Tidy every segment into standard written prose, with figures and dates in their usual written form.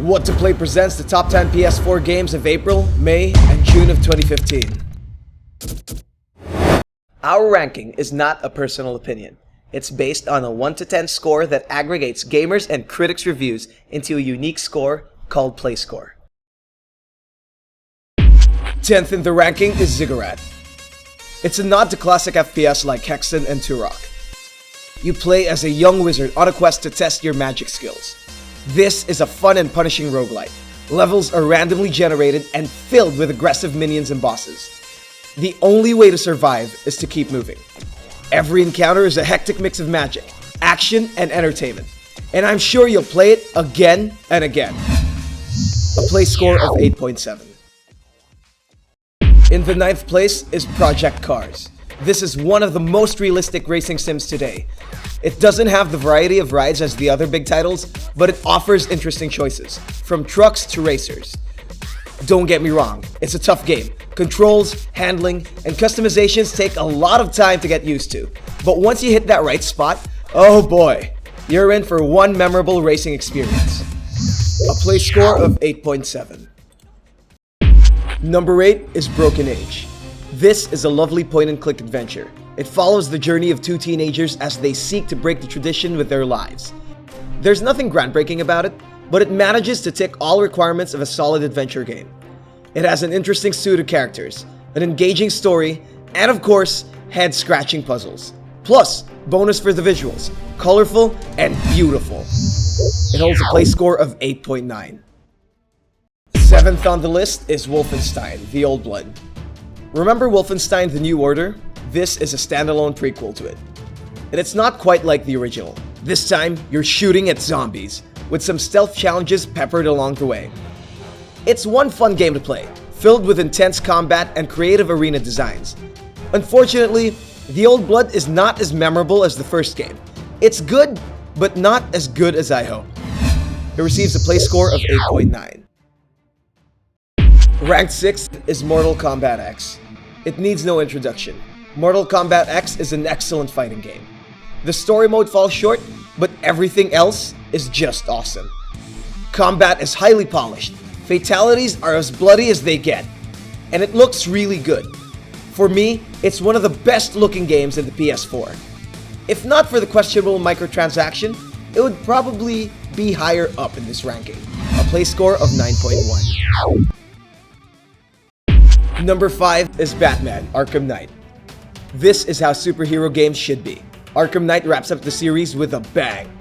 What to Play presents the top 10 PS4 games of April, May, and June of 2015. Our ranking is not a personal opinion. It's based on a 1 to 10 score that aggregates gamers' and critics' reviews into a unique score called PlayScore. 10th in the ranking is Ziggurat. It's a nod to classic FPS like Hexen and Turok. You play as a young wizard on a quest to test your magic skills. This is a fun and punishing roguelite. Levels are randomly generated and filled with aggressive minions and bosses. The only way to survive is to keep moving. Every encounter is a hectic mix of magic, action, and entertainment. And I'm sure you'll play it again and again. A play score of 8.7. In the 9th place is Project Cars. This is one of the most realistic racing sims today. It doesn't have the variety of rides as the other big titles, but it offers interesting choices, from trucks to racers. Don't get me wrong, it's a tough game. Controls, handling, and customizations take a lot of time to get used to. But once you hit that right spot, oh boy, you're in for one memorable racing experience. A play score of 8.7. Number 8 is Broken Age. This is a lovely point-and-click adventure. It follows the journey of two teenagers as they seek to break the tradition with their lives. There's nothing groundbreaking about it, but it manages to tick all requirements of a solid adventure game. It has an interesting suite of characters, an engaging story, and of course, head-scratching puzzles. Plus, bonus for the visuals, colorful and beautiful. It holds a play score of 8.9. 7th on the list is Wolfenstein The Old Blood. Remember Wolfenstein The New Order? This is a standalone prequel to it. And it's not quite like the original. This time, you're shooting at zombies, with some stealth challenges peppered along the way. It's one fun game to play, filled with intense combat and creative arena designs. Unfortunately, The Old Blood is not as memorable as the first game. It's good, but not as good as I hoped. It receives a play score of 8.9. Ranked 6th is Mortal Kombat X. It needs no introduction. Mortal Kombat X is an excellent fighting game. The story mode falls short, but everything else is just awesome. Combat is highly polished, fatalities are as bloody as they get, and it looks really good. For me, it's one of the best looking games in the PS4. If not for the questionable microtransaction, it would probably be higher up in this ranking. A play score of 9.1. Number 5 is Batman Arkham Knight. This is how superhero games should be. Arkham Knight wraps up the series with a bang.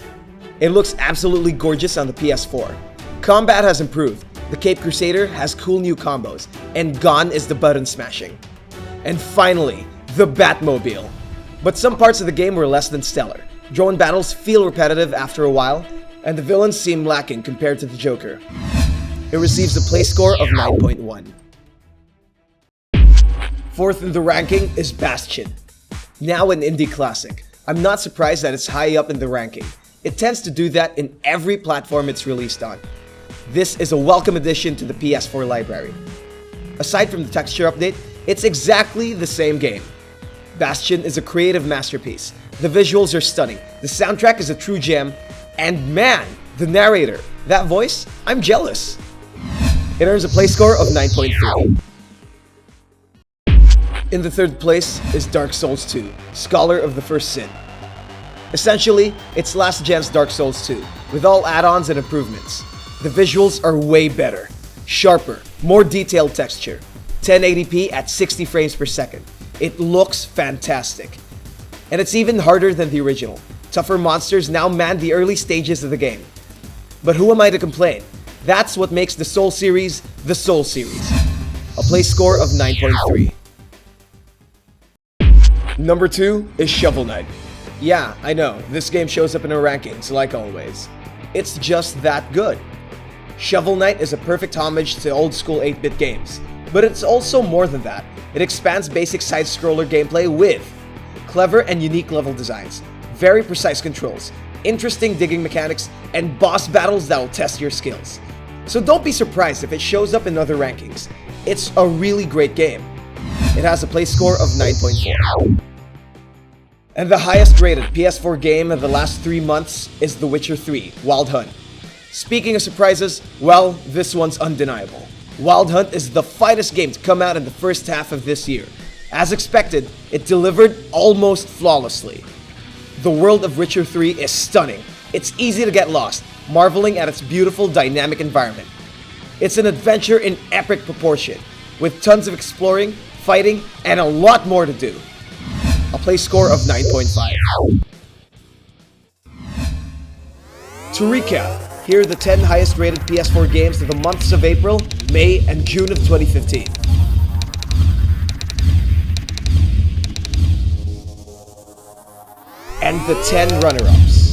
It looks absolutely gorgeous on the PS4. Combat has improved, the Cape Crusader has cool new combos, and gone is the button smashing. And finally, the Batmobile. But some parts of the game were less than stellar. Drone battles feel repetitive after a while, and the villains seem lacking compared to the Joker. It receives a play score of 9.1. 4th in the ranking is Bastion. Now an indie classic. I'm not surprised that it's high up in the ranking. It tends to do that in every platform it's released on. This is a welcome addition to the PS4 library. Aside from the texture update, it's exactly the same game. Bastion is a creative masterpiece. The visuals are stunning, the soundtrack is a true gem, and man, the narrator, that voice, I'm jealous. It earns a play score of 9.3. In the 3rd place is Dark Souls 2, Scholar of the First Sin. Essentially, it's last gen's Dark Souls 2, with all add-ons and improvements. The visuals are way better, sharper, more detailed texture, 1080p at 60 frames per second. It looks fantastic. And it's even harder than the original. Tougher monsters now man the early stages of the game. But who am I to complain? That's what makes the Soul series the Soul series. A play score of 9.3. Number 2 is Shovel Knight. Yeah, I know, this game shows up in our rankings, like always. It's just that good. Shovel Knight is a perfect homage to old-school 8-bit games, but it's also more than that. It expands basic side-scroller gameplay with clever and unique level designs, very precise controls, interesting digging mechanics, and boss battles that will test your skills. So don't be surprised if it shows up in other rankings. It's a really great game. It has a play score of 9.4. And the highest rated PS4 game of the last 3 months is The Witcher 3 Wild Hunt. Speaking of surprises, well, this one's undeniable. Wild Hunt is the finest game to come out in the first half of this year. As expected, it delivered almost flawlessly. The world of Witcher 3 is stunning. It's easy to get lost, marveling at its beautiful, dynamic environment. It's an adventure in epic proportion, with tons of exploring, fighting, and a lot more to do. A play score of 9.5. To recap, here are the 10 highest rated PS4 games of the months of April, May, and June of 2015. And the 10 runner-ups.